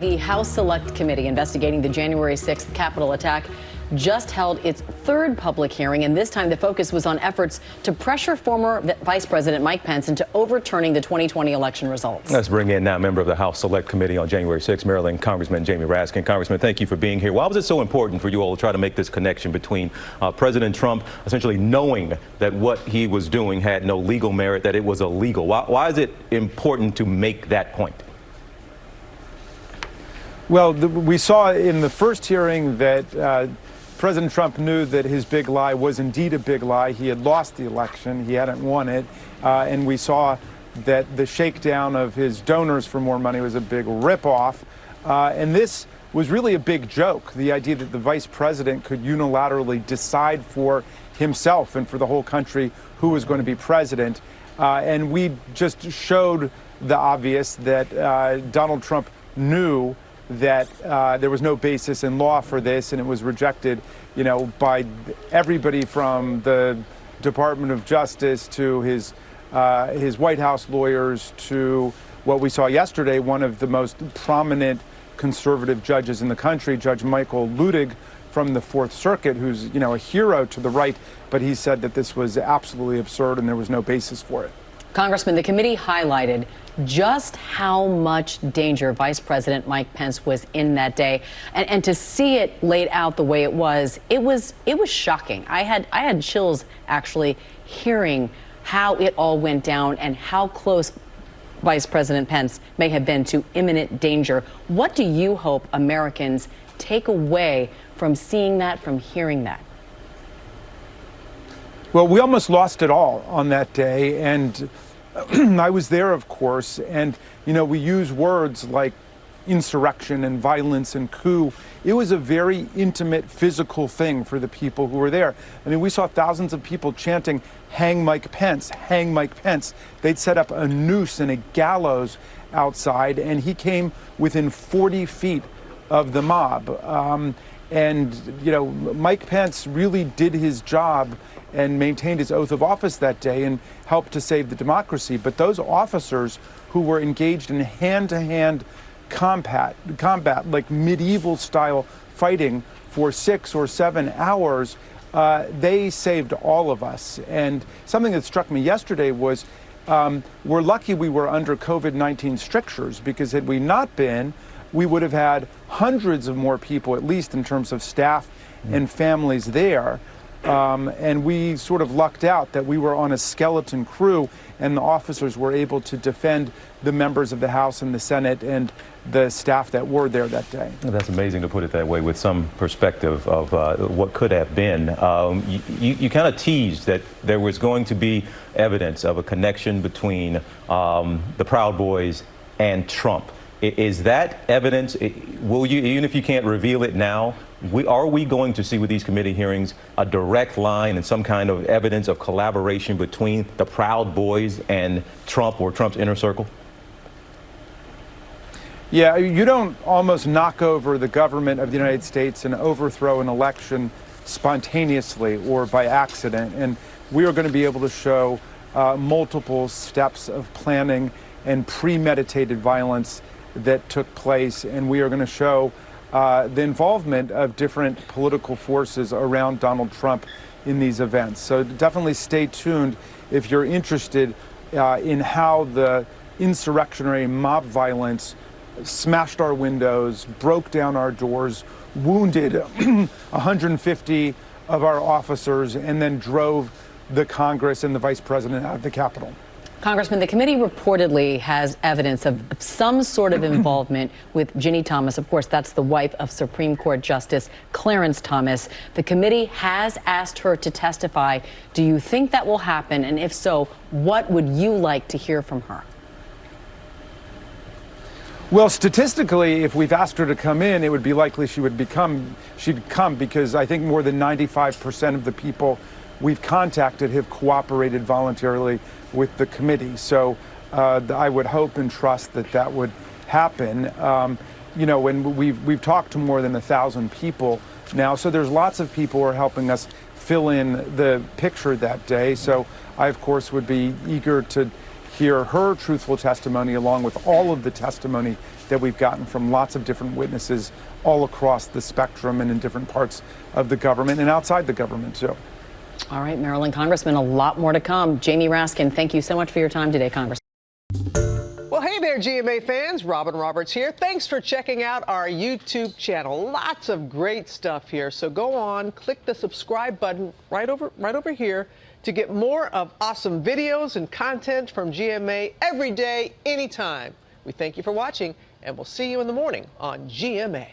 The House Select Committee investigating the January 6th Capitol attack just held its third public hearing, and this time the focus was on efforts to pressure former Vice President Mike Pence into overturning the 2020 election results. Let's bring in now a member of the House Select Committee on January 6th, Maryland, Congressman Jamie Raskin. Congressman, thank you for being here. Why was it so important for you all to try to make this connection between President Trump essentially knowing that what he was doing had no legal merit, that it was illegal? Why is it important to make that point? Well, we saw in the first hearing that President Trump knew that his big lie was indeed a big lie. He had lost the election. He hadn't won it. And we saw that the shakedown of his donors for more money was a big ripoff. And this was really a big joke, the idea that the vice president could unilaterally decide for himself and for the whole country who was going to be president. And we just showed the obvious that Donald Trump knew that there was no basis in law for this, and it was rejected, by everybody from the Department of Justice to his White House lawyers to what we saw yesterday, one of the most prominent conservative judges in the country, Judge Michael Luttig from the Fourth Circuit, who's a hero to the right, but he said that this was absolutely absurd and there was no basis for it. Congressman, the committee highlighted just how much danger Vice President Mike Pence was in that day, and to see it laid out the way it was shocking. I had chills actually hearing how it all went down and how close Vice President Pence may have been to imminent danger. What do you hope Americans take away from seeing that, from hearing that? Well, we almost lost it all on that day, and I was there, of course, and, we use words like insurrection and violence and coup. It was a very intimate, physical thing for the people who were there. I mean, we saw thousands of people chanting, "Hang Mike Pence, hang Mike Pence." They'd set up a noose and a gallows outside, and he came within 40 feet of the mob. Mike Pence really did his job and maintained his oath of office that day and helped to save the democracy. But those officers who were engaged in hand-to-hand combat, like medieval-style fighting for 6 or 7 hours, they saved all of us. And something that struck me yesterday was we're lucky we were under COVID-19 strictures, because had we not been, we would have had hundreds of more people, at least in terms of staff and families there. And we sort of lucked out that we were on a skeleton crew, and the officers were able to defend the members of the House and the Senate and the staff that were there that day. That's amazing to put it that way, with some perspective of what could have been. You kind of teased that there was going to be evidence of a connection between the Proud Boys and Trump. Is that evidence, will you, even if you can't reveal it now, are we going to see with these committee hearings a direct line and some kind of evidence of collaboration between the Proud Boys and Trump, or Trump's inner circle? Yeah, you don't almost knock over the government of the United States and overthrow an election spontaneously or by accident. And we are going to be able to show multiple steps of planning and premeditated violence that took place, and we are going to show the involvement of different political forces around Donald Trump in these events. So definitely stay tuned if you're interested in how the insurrectionary mob violence smashed our windows, broke down our doors, wounded 150 of our officers, and then drove the Congress and the Vice President out of the Capitol. Congressman, the committee reportedly has evidence of some sort of involvement with Ginny Thomas. Of course, that's the wife of Supreme Court Justice Clarence Thomas. The committee has asked her to testify. Do you think that will happen? And if so, what would you like to hear from her? Well, statistically, if we've asked her to come in, it would be likely she'd come, because I think more than 95% of the people we've contacted have cooperated voluntarily with the committee. So I would hope and trust that that would happen. When we've talked to more than 1,000 people now, so there's lots of people who are helping us fill in the picture that day. So I, of course, would be eager to hear her truthful testimony along with all of the testimony that we've gotten from lots of different witnesses all across the spectrum and in different parts of the government and outside the government, too. All right, Maryland Congressman, a lot more to come. Jamie Raskin, thank you so much for your time today, Congressman. Well, hey there, GMA fans. Robin Roberts here. Thanks for checking out our YouTube channel. Lots of great stuff here. So go on, click the subscribe button right over here to get more of awesome videos and content from GMA every day, anytime. We thank you for watching, and we'll see you in the morning on GMA.